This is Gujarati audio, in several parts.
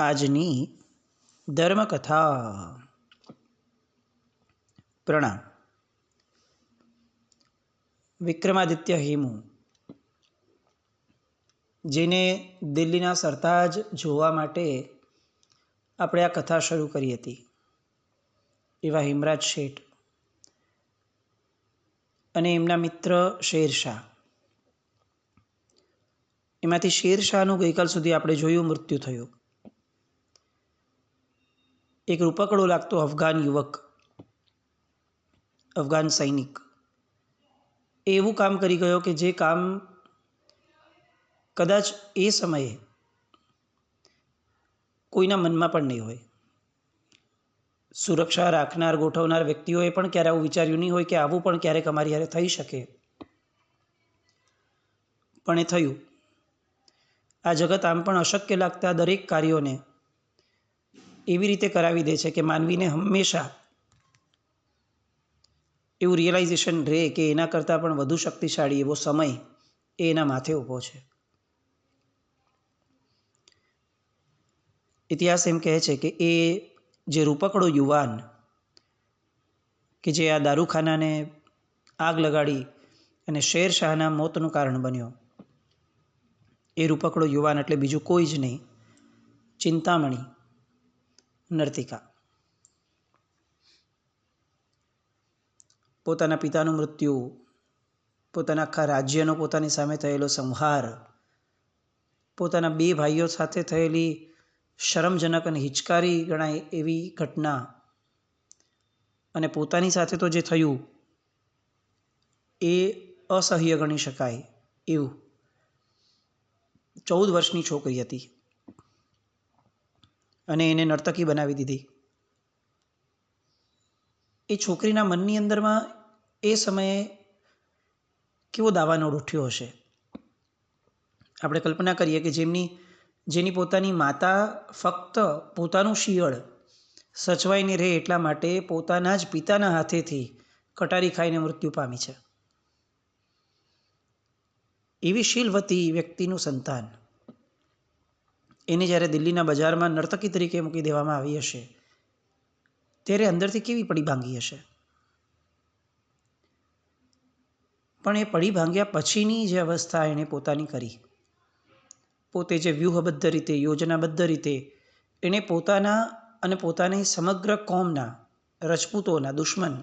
આજની ધર્મકથા. પ્રણામ. વિક્રમાદિત્ય હેમુ, જેને દિલ્હીના સરતાજ જોવા માટે આપણે આ કથા શરૂ કરી હતી, એવા હેમરાજ શેઠ અને એમના મિત્ર શેરશાહ. એમાંથી શેરશાહનું ગઈકાલ સુધી આપણે જોયું મૃત્યુ થયું. એક રૂપકડો લાગતો અફઘાન યુવક, અફઘાન સૈનિક એવું કામ કરી ગયો કે જે કામ કદાચ એ સમયે કોઈના મનમાં પણ નહીં હોય. સુરક્ષા રાખનાર ગોઠવનાર વ્યક્તિઓએ પણ ક્યારે આવું વિચાર્યું નહીં હોય કે આવું પણ ક્યારેક અમારી હારે થઈ શકે, પણ એ થયું. આ જગત આમ પણ અશક્ય લાગતા દરેક કાર્યોને એવી રીતે કરાવી દે છે કે માનવીને હંમેશા એવું રિયલાઇઝેશન રહે કે એના કરતાં પણ વધુ શક્તિશાળી એવો સમય એ એના માથે ઊભો છે. ઇતિહાસ એમ કહે છે કે એ જે રૂપકડો યુવાન કે જે આ દારૂખાનાને આગ લગાડી અને શેરશાહના મોતનું કારણ બન્યો, એ રૂપકડો યુવાન એટલે બીજું કોઈ જ નહીં, ચિંતામણી નર્તિકા. પોતાના પિતાનું મૃત્યુ, પોતાના આખા રાજ્યનો પોતાની સામે થયેલો સંહાર, પોતાના બે ભાઈઓ સાથે થયેલી શરમજનક અને હિચકારી ગણાય એવી ઘટના, અને પોતાની સાથે તો જે થયું એ અસહ્ય ગણી શકાય એવું. 14 વર્ષની છોકરી હતી અને એને નર્તકી બનાવી દીધી. એ છોકરીના મનની અંદરમાં એ સમયે કેવો દાવાનળ ઉઠ્યો હશે. આપણે કલ્પના કરીએ કે જેની પોતાની માતા ફક્ત પોતાનું શિયળ સચવાઈને રહે એટલા માટે પોતાના જ પિતાના હાથેથી કટારી ખાઈને મૃત્યુ પામી છે. એવી શીલવતી વ્યક્તિનું સંતાન એને જ્યારે દિલ્હીના બજારમાં નર્તકી તરીકે મૂકી દેવામાં આવી હશે, ત્યારે અંદરથી કેવી પડી ભાંગી હશે. પણ એ પડી ભાંગ્યા પછીની જે અવસ્થા એણે પોતાની કરી, પોતે જે વ્યૂહબદ્ધ રીતે, યોજનાબદ્ધ રીતે એણે પોતાના અને પોતાની સમગ્ર કોમના, રજપૂતોના દુશ્મન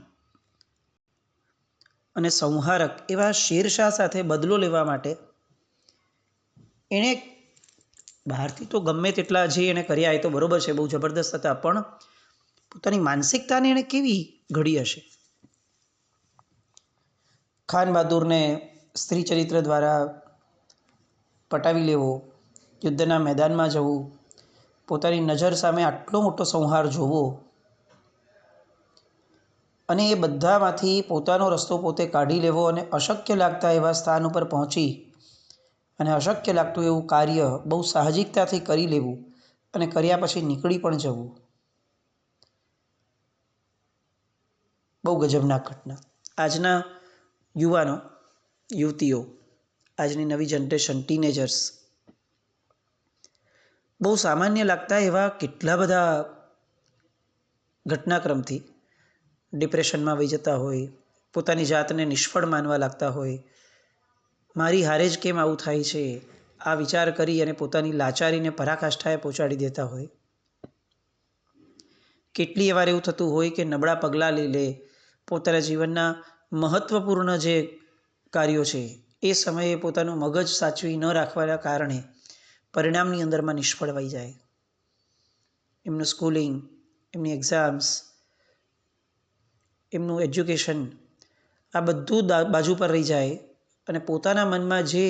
અને સંહારક એવા શેરશાહ સાથે બદલો લેવા માટે એણે બહારથી તો ગમે તેટલા જે એણે કર્યા એ તો બરાબર છે, બહુ જબરદસ્ત હતા, પણ પોતાની માનસિકતાને એણે કેવી ઘડી હશે. ખાન બહાદુરને સ્ત્રી ચરિત્ર દ્વારા પટાવી લેવો, યુદ્ધના મેદાનમાં જવું, પોતાની નજર સામે આટલો મોટો સંહાર જોવો અને એ બધામાંથી પોતાનો રસ્તો પોતે કાઢી લેવો અને અશક્ય લાગતા એવા સ્થાન ઉપર પહોંચી અને અશક્ય લાગતું એવું કાર્ય બહુ સાહજિકતાથી કરી લેવું અને કર્યા પછી નીકળી પણ જવું, બહુ ગજબનાક ઘટના. આજના યુવાનો, યુવતીઓ, આજની નવી જનરેશન, ટીનેજર્સ, બહુ સામાન્ય લાગતા એવા કેટલા બધા ઘટનાક્રમથી ડિપ્રેશનમાં વહી જતા હોય, પોતાની જાતને નિષ્ફળ માનવા લાગતા હોય, મારી હારે જ કેમ આવું થાય છે, આ વિચાર કરી અને પોતાની લાચારીને પરાકાષ્ઠાએ પહોંચાડી દેતા હોય. કેટલી વાર એવું થતું હોય કે નબળા પગલાં લઈ લે, પોતાના જીવનના મહત્ત્વપૂર્ણ જે કાર્યો છે એ સમયે પોતાનું મગજ સાચવી ન રાખવાના કારણે પરિણામની અંદરમાં નિષ્ફળ વહી જાય. એમનું સ્કૂલિંગ, એમની એક્ઝામ્સ, એમનું એજ્યુકેશન, આ બધું બાજુ પર રહી જાય અને પોતાના મનમાં જે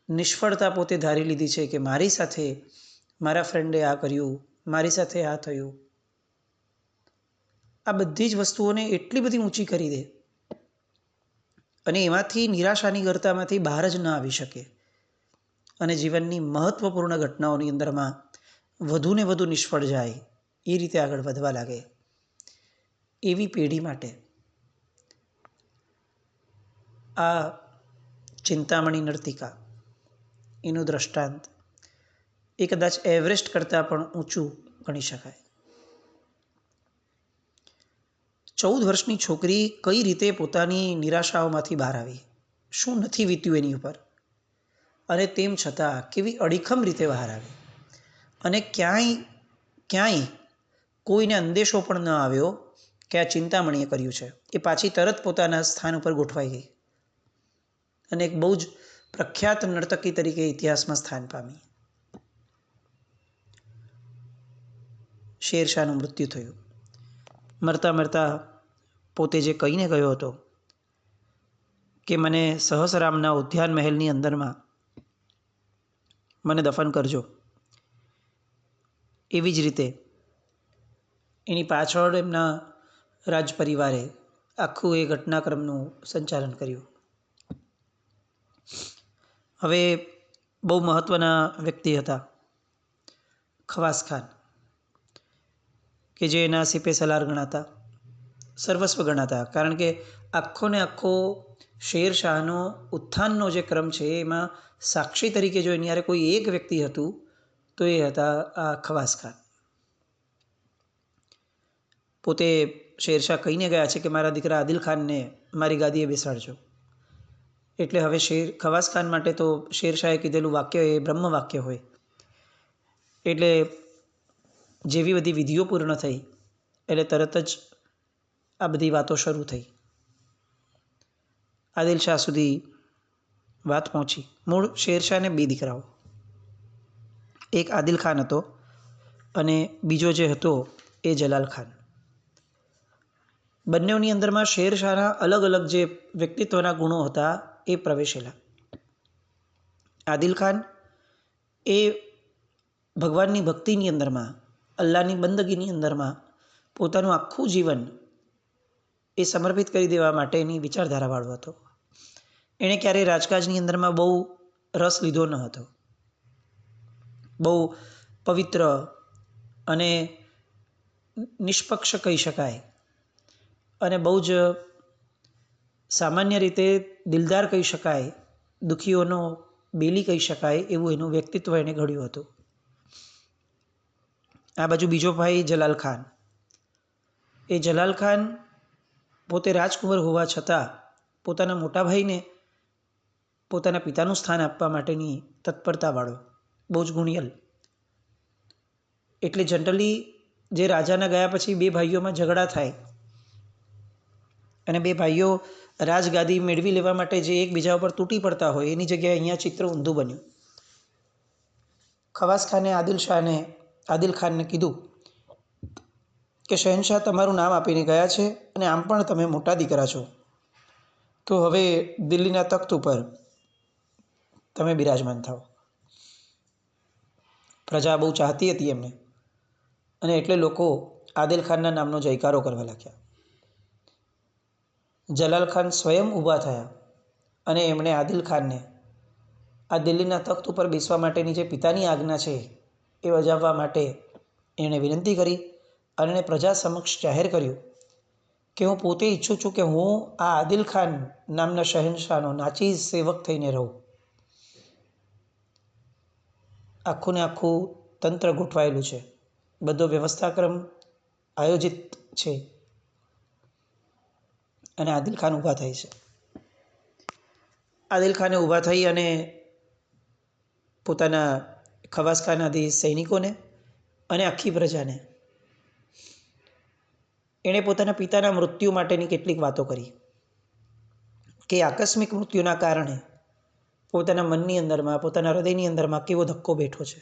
નિષ્ફળતા પોતે ધારી લીધી છે કે મારી સાથે મારા ફ્રેન્ડે આ કર્યું, મારી સાથે આ થયું, આ બધી જ વસ્તુઓને એટલી બધી ઊંચી કરી દે અને એમાંથી નિરાશાની ગર્તામાંથી બહાર જ ન આવી શકે અને જીવનની મહત્ત્વપૂર્ણ ઘટનાઓની અંદરમાં વધુને વધુ નિષ્ફળ જાય, એ રીતે આગળ વધવા લાગે. એવી પેઢી માટે આ ચિંતામણી નર્તિકા એનું દ્રષ્ટાંત એ કદાચ એવરેસ્ટ કરતાં પણ ઊંચું ગણી શકાય. 14 વર્ષની છોકરી કઈ રીતે પોતાની નિરાશાઓમાંથી બહાર આવી, શું નથી વીત્યું એની ઉપર, અને તેમ છતાં કેવી અડીખમ રીતે બહાર આવી, અને ક્યાંય કોઈને અંદેશો પણ ન આવ્યો કે આ ચિંતામણીએ કર્યું છે. એ પાછી તરત પોતાના સ્થાન ઉપર ગોઠવાઈ ગઈ અને એક બહુ જ પ્રખ્યાત નર્તકી તરીકે ઇતિહાસમાં સ્થાન પામી. શેરશાહનું મૃત્યુ થયું. મરતા મરતા પોતે જે કહીને ગયો હતો કે મને સહસરામના ઉદ્યાન મહેલની અંદરમાં મને દફન કરજો, એવી જ રીતે એની પાછળ એમના રાજ પરિવારે આખું એ ઘટનાક્રમનું સંચાલન કર્યું. હવે બહુ મહત્ત્વના વ્યક્તિ હતા ખવાસ ખાન, કે જે એના સિપે સલાર ગણાતા, સર્વસ્વ ગણાતા. કારણ કે આખો ને આખો શેરશાહનો ઉત્થાનનો જે ક્રમ છે એમાં સાક્ષી તરીકે જો એની યારે કોઈ એક વ્યક્તિ હતું તો એ હતા આ ખવાસ ખાન. પોતે શેરશાહ કહીને ગયા છે કે મારા દીકરા આદિલ ખાનને મારી ગાદીએ બેસાડજો. એટલે હવે ખવાસ ખાન માટે તો શેરશાહે કીધેલું વાક્ય એ બ્રહ્મ વાક્ય હોય. એટલે જેવી બધી વિધિઓ પૂર્ણ થઈ એટલે તરત જ આ બધી વાતો શરૂ થઈ. આદિલ શાહ સુધી વાત પહોંચી. મૂળ શેરશાહને 2 દીકરાઓ, એક આદિલ ખાન હતો અને બીજો જે હતો એ જલાલ ખાન. બંનેની અંદરમાં શેરશાહના અલગ અલગ જે વ્યક્તિત્વના ગુણો હતા એ પ્રવેશેલા. આદિલ ખાન એ ભગવાનની ભક્તિની અંદરમાં, અલ્લાહની બંદગીની અંદરમાં પોતાનું આખું જીવન એ સમર્પિત કરી દેવા માટેની વિચારધારાવાળો હતો. એણે ક્યારેય રાજકાજની અંદરમાં બહુ રસ લીધો ન હતો. બહુ પવિત્ર અને નિષ્પક્ષ કહી શકાય અને બહુ જ સામાન્ય રીતે દિલદાર કહી શકાય, દુઃખીઓનો બેલી કહી શકાય એવું એનું વ્યક્તિત્વ એણે ઘડ્યું હતું. આ બાજુ બીજો ભાઈ જલાલ ખાન. એ જલાલ ખાન પોતે રાજકુંવર હોવા છતાં પોતાના મોટા ભાઈને પોતાના પિતાનું સ્થાન આપવા માટેની તત્પરતાવાળો, બહુ જ ગુણિયલ. એટલે જનરલી જે રાજાના ગયા પછી 2 ભાઈઓમાં ઝઘડા થાય અને 2 ભાઈઓ રાજગાદી મેળવી લેવા માટે જે એકબીજા ઉપર તૂટી પડતા હોય એની જગ્યાએ અહીંયા ચિત્ર ઊંધું બન્યું. ખવાસ ખાને આદિલ ખાનને કીધું કે શહેનશાહ તમારું નામ આપીને ગયા છે અને આમ પણ તમે મોટા દીકરા છો, તો હવે દિલ્હીના તખ્ત ઉપર તમે બિરાજમાન થાઓ. પ્રજા બહુ ચાહતી હતી એમને અને એટલે લોકો આદિલ ખાનના નામનો જયકારો કરવા લાગ્યા. જલાલ ખાન સ્વયં ઊભા થયા અને એમણે આદિલ ખાનને આ દિલ્હીના તખ્ત ઉપર બેસવા માટેની જે પિતાની આજ્ઞા છે એ બજાવવા માટે એણે વિનંતી કરી અને એણે પ્રજા સમક્ષ જાહેર કર્યું કે હું પોતે ઈચ્છું છું કે હું આ આદિલ ખાન નામના શહેનશાહનો નાચીઝ સેવક થઈને રહું. આખું ને આખું તંત્ર ગોઠવાયેલું છે, બધો વ્યવસ્થાક્રમ આયોજિત છે અને આદિલ ખાન ઊભા થાય છે. આદિલ ખાને ઊભા થઈ અને પોતાના ખવાસ ખાન આદિ સૈનિકોને અને આખી પ્રજાને એણે પોતાના પિતાના મૃત્યુ માટેની કેટલીક વાતો કરી કે આકસ્મિક મૃત્યુના કારણે પોતાના મનની અંદરમાં, પોતાના હૃદયની અંદરમાં કેવો ધક્કો બેઠો છે.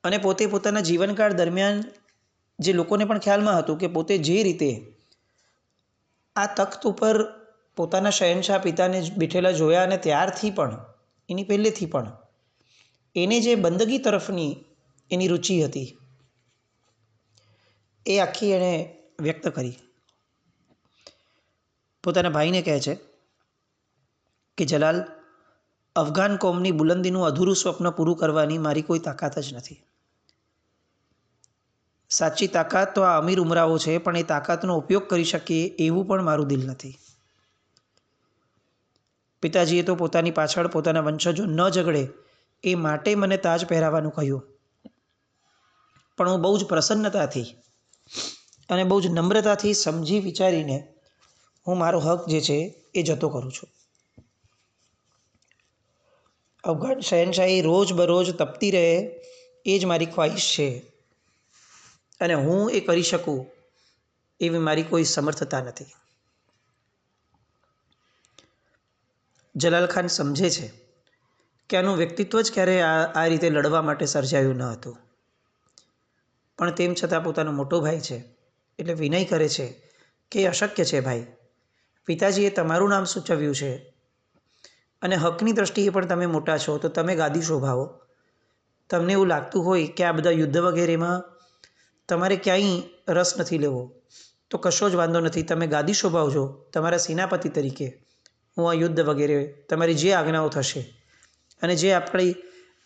અને પોતે પોતાના જીવનકાળ દરમિયાન જે લોકોને પણ ખ્યાલમાં હતું કે પોતે જે રીતે આ તખ્ત ઉપર પોતાના શહેનશાહ પિતાને બેઠેલા જોયા અને ત્યારથી પણ એની પહેલેથી પણ એને જે બંદગી તરફની એની રુચિ હતી એ આખી એણે વ્યક્ત કરી. પોતાના ભાઈને કહે છે કે જલાલ, અફઘાન કોમની બુલંદીનું અધૂરું સ્વપ્ન પૂરું કરવાની મારી કોઈ તાકાત જ નથી. સાચી તાકાત તો આ અમીર ઉમરાઓ છે, પણ એ તાકાતનો ઉપયોગ કરી શકીએ એવું પણ મારું દિલ નથી. પિતાજીએ તો પોતાની પાછળ પોતાના વંશજો ન ઝઘડે એ માટે મને તાજ પહેરાવવાનું કહ્યું, પણ હું બહુ જ પ્રસન્નતાથી અને બહુ જ નમ્રતાથી સમજી વિચારીને હું મારો હક જે છે એ જતો કરું છું. અફઘાન શહેનશાહી રોજ બરોજ તપતી રહે એ જ મારી ખ્વાહિશ છે, અને હું એ કરી શકું એવી મારી કોઈ સમર્થતા નથી. જલાલ ખાન સમજે છે કે આનું વ્યક્તિત્વ જ ક્યારેય આ રીતે લડવા માટે સર્જાયું ન હતું, પણ તેમ છતાં પોતાનો મોટો ભાઈ છે એટલે વિનય કરે છે કે એ અશક્ય છે ભાઈ. પિતાજીએ તમારું નામ સૂચવ્યું છે અને હકની દ્રષ્ટિએ પણ તમે મોટા છો, તો તમે ગાદી શોભાવો. તમને એવું લાગતું હોય કે આ બધા યુદ્ધ વગેરેમાં તમારે ક્યાંય રસ નથી લેવો, તો કશો જ વાંધો નથી, તમે ગાદી શોભાવજો તમારા સેનાપતિ તરીકે. હું આ યુદ્ધ વગેરે તમારી જે આજ્ઞાઓ થશે અને જે આપણી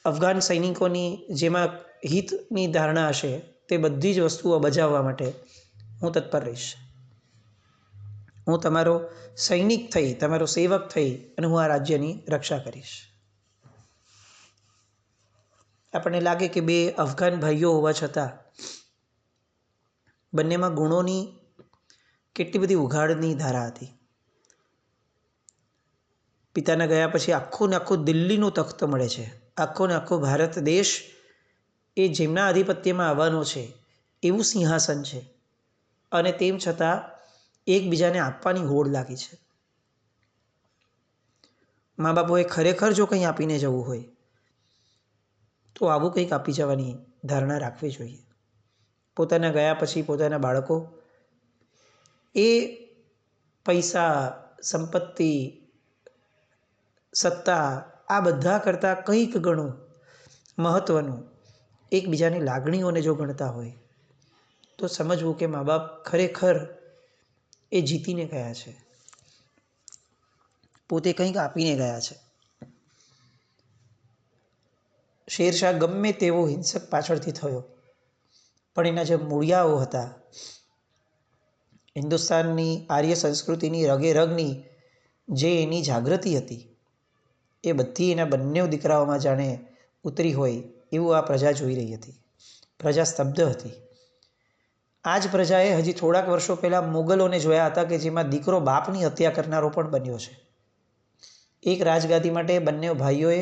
અફઘાન સૈનિકોની જેમાં હિતની ધારણા હશે તે બધી જ વસ્તુઓ બજાવવા માટે હું તત્પર રહીશ. હું તમારો સૈનિક થઈ, તમારો સેવક થઈ અને હું આ રાજ્યની રક્ષા કરીશ. આપણને લાગે કે બે અફઘાન ભાઈઓ હોવા છતાં બંનેમાં ગુણોની કેટલી બધી ઉઘાડની ધારા હતી. પિતાના ગયા પછી આખું ને આખું દિલ્હીનું તખ્ત મળે છે, આખો ને આખો ભારત દેશ એ જેમના આધિપત્યમાં આવવાનો છે એવું સિંહાસન છે, અને તેમ છતાં એકબીજાને આપવાની હોડ લાગી છે. મા બાપોએ ખરેખર જો કંઈ આપીને જવું હોય તો આવું કંઈક આપી જવાની ધારણા રાખવી જોઈએ. પોતાના ગયા પછી પોતાના બાળકો એ પૈસા, સંપત્તિ, સત્તા આ બધા કરતાં કંઈક ગણું મહત્ત્વનું એકબીજાની લાગણીઓને જો ગણતા હોય તો સમજવું કે મા બાપ ખરેખર એ જીતીને ગયા છે, પોતે કંઈક આપીને ગયા છે. શેરશાહ ગમે તેવો હિંસક પાછળથી થયો, પણ એના જે મૂળિયાઓ હતા, હિન્દુસ્તાનની આર્ય સંસ્કૃતિની રગે રગની જે એની જાગૃતિ હતી એ બધી એના બંને દીકરાઓમાં જાણે ઉતરી હોય એવું આ પ્રજા જોઈ રહી હતી. પ્રજા સ્તબ્ધ હતી. આ જ પ્રજાએ હજી થોડાક વર્ષો પહેલાં મુગલોને જોયા હતા કે જેમાં દીકરો બાપની હત્યા કરનારો પણ બન્યો છે. એક રાજગાદી માટે બંને ભાઈઓએ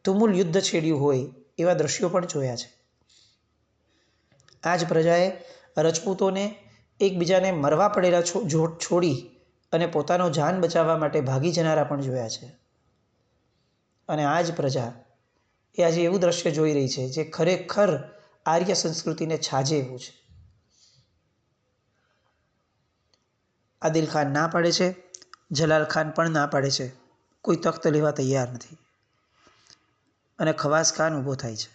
તુમુલ યુદ્ધ છેડ્યું હોય એવા દ્રશ્યો પણ જોયા છે. આ જ પ્રજાએ રજપૂતોને એકબીજાને મરવા પડેલા છોડી અને પોતાનો જાન બચાવવા માટે ભાગી જનારા પણ જોયા છે. અને આ જ પ્રજા એ આજે એવું દ્રશ્ય જોઈ રહી છે જે ખરેખર આર્ય સંસ્કૃતિને છાજે એવું છે. આદિલ ખાન ના પાડે છે, જલાલ ખાન પણ ના પાડે છે, કોઈ તખ્ત લેવા તૈયાર નથી, અને ખવાસ ખાન ઊભો થાય છે.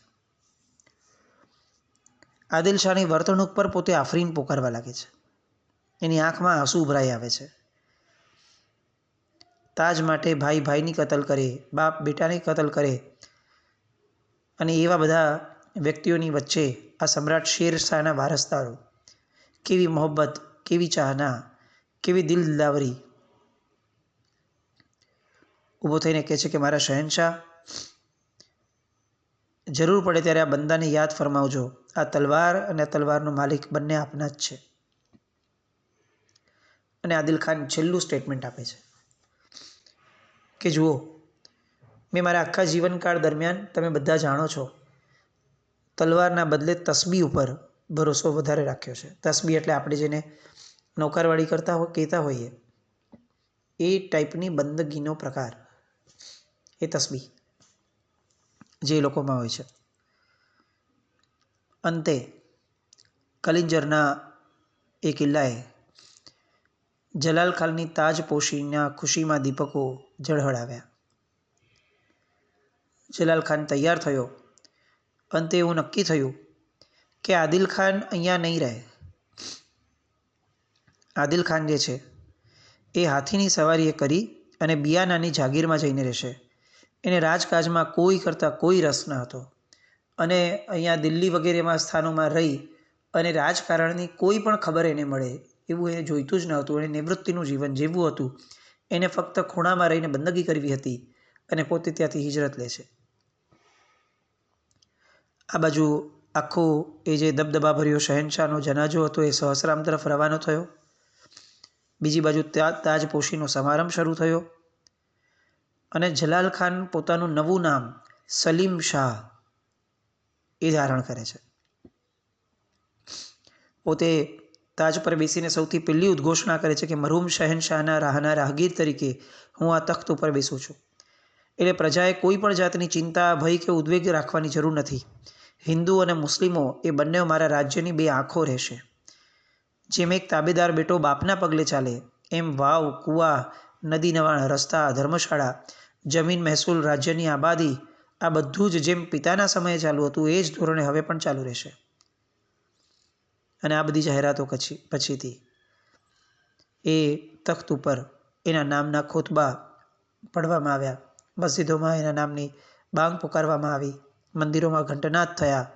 આદિલ શાહની વર્તણૂક પર પોતે આફરીન પોકારવા લાગે છે. એની આંખમાં આંસુ ઉભરાઈ આવે છે. તાજ માટે ભાઈ ભાઈની કતલ કરે, બાપ બેટાની કતલ કરે, અને એવા બધા વ્યક્તિઓની વચ્ચે આ સમ્રાટ શેરશાહના વારસદારો કેવી મોહબ્બત, કેવી ચાહના, કેવી દિલ દિલાવરી. ઊભો થઈને કહે છે કે મારા શહેનશાહ, જરૂર પડે ત્યારે આ બંદાને યાદ ફરમાવજો. આ તલવાર અને આ તલવારનો માલિક બંને આપના જ છે. અને આદિલ ખાન છેલ્લું સ્ટેટમેન્ટ આપે છે કે જુઓ, મેં મારા આખા જીવનકાળ દરમિયાન તમે બધા જાણો છો તલવારના બદલે તસ્બી ઉપર ભરોસો વધારે રાખ્યો છે. તસ્બી એટલે આપણે જેને નૌકારવાળી કહેતા હોઈએ એ ટાઈપની બંદગીનો પ્રકાર, એ તસ્બી જે લોકોમાં હોય છે. અંતે કલિંજરના એ કિલ્લાએ જલાલ ખાનની તાજપોશીના ખુશીમાં દીપકો ઝળહળાવ્યા. જલાલ ખાન તૈયાર થયો. અંતે એવું નક્કી થયું કે આદિલ ખાન અહીંયા નહીં રહે. આદિલ ખાન જે છે એ હાથીની સવારીએ કરી અને બિયાનાની જાગીરમાં જઈને રહેશે. એને રાજકાજમાં કોઈ કરતાં કોઈ રસ ન હતો, અને અહીંયા દિલ્હી વગેરેમાં સ્થાનોમાં રહી અને રાજકારણની કોઈ પણ ખબર એને મળે એવું એને જોઈતું જ ન હતું. એને નિવૃત્તિનું જીવન જીવવું હતું. એને ફક્ત ખૂણામાં રહીને બંદગી કરવી હતી, અને પોતે ત્યાંથી હિજરત લે છે. આ બાજુ આખો એ જે દબદબાભર્યો શહેનશાહનો જનાજો હતો એ સહસ્રામ તરફ રવાનો થયો. બીજી બાજુ તાજપોશીનો સમારંભ શરૂ થયો અને જલાલ ખાન પોતાનું નવું નામ સલીમ શાહ એ ધારણ કરે છે. પોતે તાજ પર બેસીને સૌથી પહેલી ઉદ્ઘોષણા કરે છે કે મરહૂમ શહેનશાહના રાહના રાહગીર તરીકે હું આ તખ્ત ઉપર બેસું છું. એટલે પ્રજાએ કોઈ પણ જાતની ચિંતા, ભય કે ઉદ્વેગ રાખવાની જરૂર નથી. હિન્દુ અને મુસ્લિમો એ બંને મારા રાજ્યની બે આંખો રહેશે. જેમ એક તાબેદાર બેટો બાપના પગલે ચાલે એમ વાવ, કૂવા, નદી નવાણ, રસ્તા, ધર્મશાળા, જમીન, મહેસૂલ, રાજ્યની આબાદી આ બધું જ જેમ પિતાના સમયે ચાલુ હતું એ જ ધોરણે હવે પણ ચાલુ રહેશે. અને આ બધી જાહેરાતો પછીથી એ તખ્ત ઉપર એના નામના ખુતબા પઢવામાં આવ્યા. મસ્જિદોમાં એના નામની બાંગ પુકારવામાં આવી. મંદિરોમાં ઘંટનાદ થયા.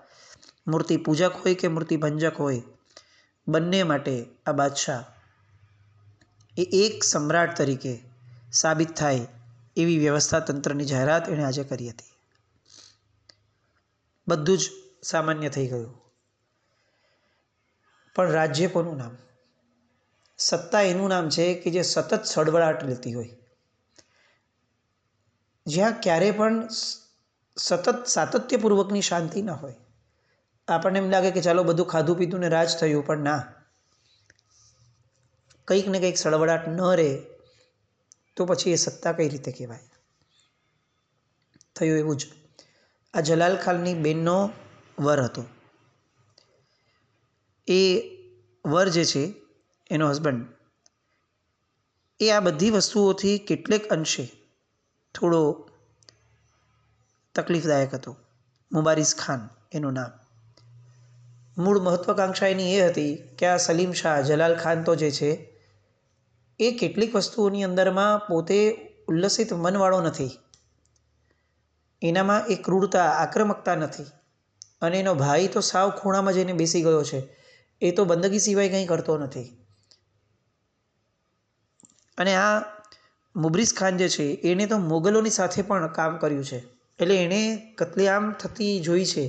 મૂર્તિ પૂજક હોય કે મૂર્તિ ભંજક હોય, બંને માટે આ બાદશાહ એ એક સમ્રાટ તરીકે સાબિત થાય એવી વ્યવસ્થા તંત્રની જાહેરાત એણે આજે કરી હતી. બધું જ સામાન્ય થઈ ગયું. પણ રાજ્ય કોનું નામ? સત્તા એનું નામ છે કે જે સતત સળવળાટ લેતી હોય, જ્યાં ક્યારે પણ સતત સાતત્યપૂર્વકની શાંતિ ન હોય. આપણને એમ લાગે કે ચાલો બધું ખાધું પીધું ને રાજ થયું, પણ ના, કંઈક ને કંઈક સળવળાટ ન રહે તો પછી એ સત્તા કઈ રીતે કહેવાય. થયું એવું જ. આ જલાલ ખાનની બેનનો વર હતો. એ વર જે છે એનો હસબન્ડ એ આ બધી વસ્તુઓથી કેટલેક અંશે થોડો તકલીફદાયક હતો. મુબારિઝ ખાન એનું નામ. મૂળ મહત્વાકાંક્ષા એની એ હતી કે આ સલીમ શાહ, જલાલ ખાન તો જે છે એ કેટલીક વસ્તુઓની અંદરમાં પોતે ઉલ્લસિત મનવાળો નથી. એનામાં એ ક્રૂરતા, આક્રમકતા નથી. અને એનો ભાઈ તો સાવ ખૂણામાં જઈને બેસી ગયો છે. એ તો બંદગી સિવાય કંઈ કરતો નથી. અને આ મુબરીઝ ખાન જે છે એને તો મોગલોની સાથે પણ કામ કર્યું છે. એટલે એણે કત્લેઆમ થતી જોઈ છે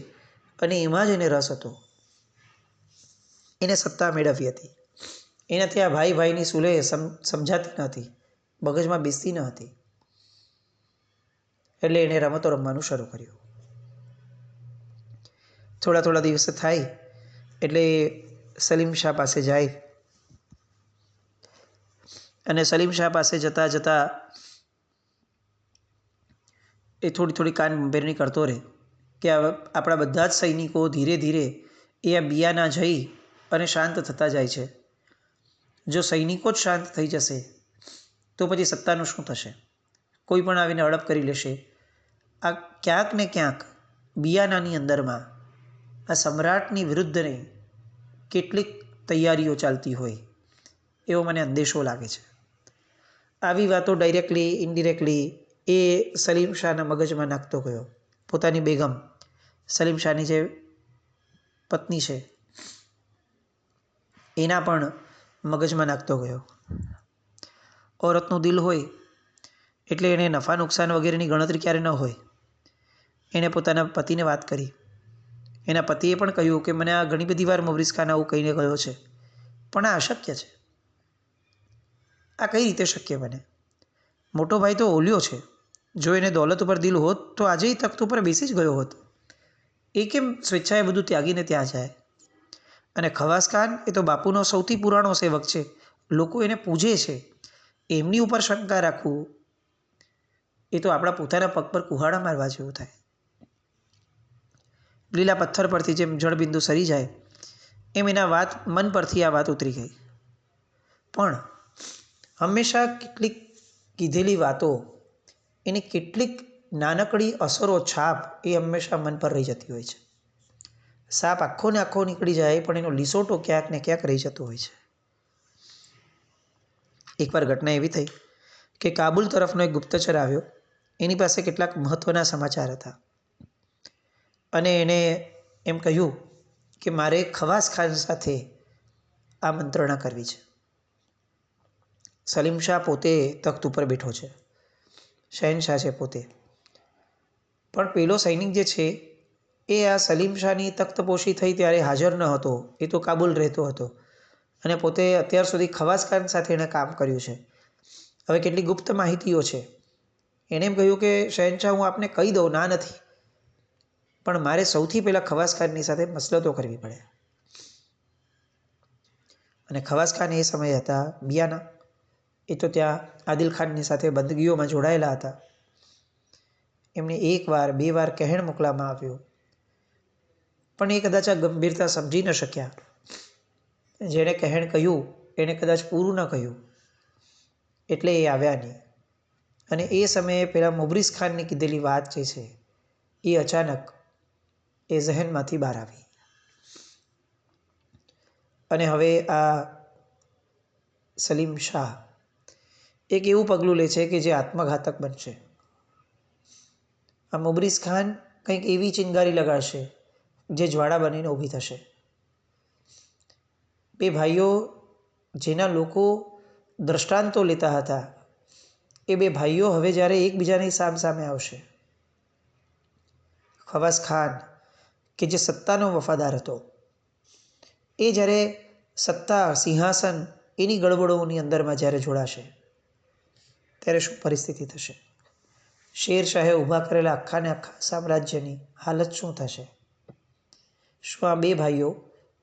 અને એમાં જ એને રસ હતો. એને સત્તા મેળવવી હતી. એનાથી આ ભાઈ ભાઈની સુલેહ સમજાતી ન હતી, મગજમાં બેસતી ન હતી. એટલે એણે રમતો રમવાનું શરૂ કર્યું. થોડા દિવસ થાય એટલે સલીમ શાહ પાસે જાય અને સલીમ શાહ પાસે જતાં એ થોડી કાનભેરણી કરતો રહે કે આપણા બધા જ સૈનિકો ધીરે ધીરે એ આ બિયાના જઈ અને શાંત થતા જાય છે. જો સૈનિકો જ શાંત થઈ જશે તો પછી સત્તાનું શું થશે? કોઈ પણ આવીને હડપ કરી લેશે. આ ક્યાંક ને ક્યાંક બિયાનાની અંદરમાં આ સમ્રાટની વિરુદ્ધને કેટલીક તૈયારીઓ ચાલતી હોય એવો મને અંદેશો લાગે છે. આવી વાતો ડાયરેક્ટલી ઇનડિરેક્ટલી એ સલીમ શાહના મગજમાં નાખતો ગયો. પોતાની બેગમ, સલીમ શાહની જે પત્ની છે એના પણ મગજમાં નાખતો ગયો. ઔરતનું દિલ હોય એટલે એને નફા નુકસાન વગેરેની ગણતરી ક્યારે ન હોય. એણે પોતાના પતિને વાત કરી. એના પતિએ પણ કહ્યું કે મને આ ઘણી બધી વાર મુબરીઝ ખાન આવું કહીને ગયો છે, પણ આ અશક્ય છે. આ કઈ રીતે શક્ય બને? મોટો ભાઈ તો ઓલ્યો છે. જો એને દોલત ઉપર દિલ હોત તો આજે એ તખ્ત ઉપર બેસી જ ગયો હોત. એ કેમ સ્વેચ્છાએ બધું ત્યાગીને ત્યાં જાય? અને ખવાસ ખાન એ તો બાપુનો સૌથી પુરાણો સેવક છે. લોકો એને પૂજે છે. એમની ઉપર શંકા રાખવું એ તો આપણા પોતાના પગ પર કુહાડા મારવા જેવું થાય. લીલા પથ્થર પરથી જેમ જળબિંદુ સરી જાય એમ એના મન પરથી આ વાત ઉતરી ગઈ. પણ હંમેશા કેટલીક કીધેલી વાતો એની કેટલીક નાનકડી અસરો, છાપ એ હંમેશા મન પર રહી જતી હોય છે. સાપ આખો ને આખો નીકળી જાય પણ એનો લીસોટો ક્યાંક ને ક્યાંક રહી જતો હોય છે. એકવાર ઘટના એવી થઈ કે કાબુલ તરફનો એક ગુપ્તચર આવ્યો. એની પાસે કેટલાક મહત્ત્વના સમાચાર હતા અને એણે એમ કહ્યું કે મારે ખવાસ ખાન સાથે આ મંત્રણા કરવી છે. સલીમ શાહ પોતે તખ્ત ઉપર બેઠો છે, શહેનશાહ છે પોતે, પણ પેલો સૈનિક જે છે એ આ સલીમ શાહની તખ્તપોશી થઈ ત્યારે હાજર ન હતો, એ તો કાબુલ રહેતો હતો અને પોતે અત્યાર સુધી ખવાસ ખાન સાથે એણે કામ કર્યું છે. હવે કેટલી ગુપ્ત માહિતીઓ છે. એણે એમ કહ્યું કે શહેનશાહ, હું આપને કહી દઉં, ના નથી, પણ મારે સૌથી પહેલાં ખવાસ ખાનની સાથે મસલતો કરવી પડે. અને ખવાસ ખાન એ સમયે હતા બિયાના. એ તો ત્યાં આદિલ ખાનની સાથે બંદગીઓમાં જોડાયેલા હતા. એમને 1 વાર 2 વાર કહેણ મોકલવામાં આવ્યું, પણ એ કદાચ આ ગંભીરતા સમજી ન શક્યા. જેણે કહેણ કહ્યું એણે કદાચ પૂરું ન કહ્યું, એટલે એ આવ્યા નહીં. અને એ સમયે પેલા મુબરીઝ ખાનની કીધેલી વાત જે છે એ અચાનક એ જહેનમાંથી બહાર આવી. અને હવે આ સલીમ શાહ એક એવું પગલું લે છે કે જે આત્મઘાતક બનશે. આ મુબરીઝ ખાન કંઈક એવી ચિંગારી લગાડશે જે જ્વાળા બનીને ઊભી થશે. બે ભાઈઓ જેના લોકો દ્રષ્ટાંતો લેતા હતા, એ બે ભાઈઓ હવે જ્યારે એકબીજાની સામે આવશે. ખવાસ ખાન કે જે સત્તાનો વફાદાર હતો, એ જ્યારે સત્તા સિંહાસન એની ગડબડોની અંદરમાં જ્યારે જોડાશે ત્યારે શું પરિસ્થિતિ થશે? શેરશાહે ઊભા કરેલા આખાને આખા સામ્રાજ્યની હાલત શું થશે? શું આ બે ભાઈઓ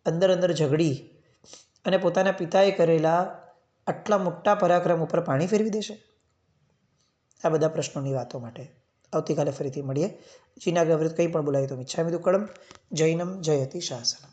અંદર ઝઘડી અને પોતાના પિતાએ કરેલા આટલા મોટા પરાક્રમ ઉપર પાણી ફેરવી દેશે? આ બધા પ્રશ્નોની વાતો માટે આવતીકાલે ફરીથી મળીએ. જીના ગવૃત કંઈ પણ બોલાય તો મિચ્છામિ દુક્કડમ. જૈનમ જયતિ શાસનમ.